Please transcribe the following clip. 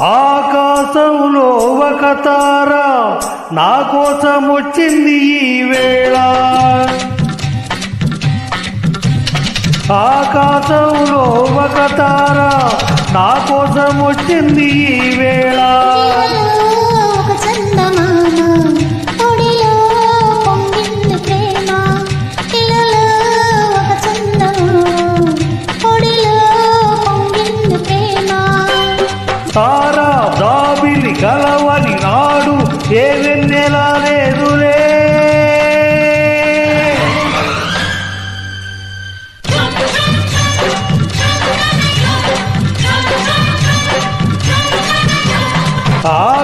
ఆకాశంలో ఒక తార నా కోసం వచ్చింది ఈ వేళ. ఆకాశంలో ఒక తార నా కోసం వచ్చింది ఈ వేళ. తారా దాబిలి కలవని నాడు ఏ వెన్నెలా లేదులే. ఆ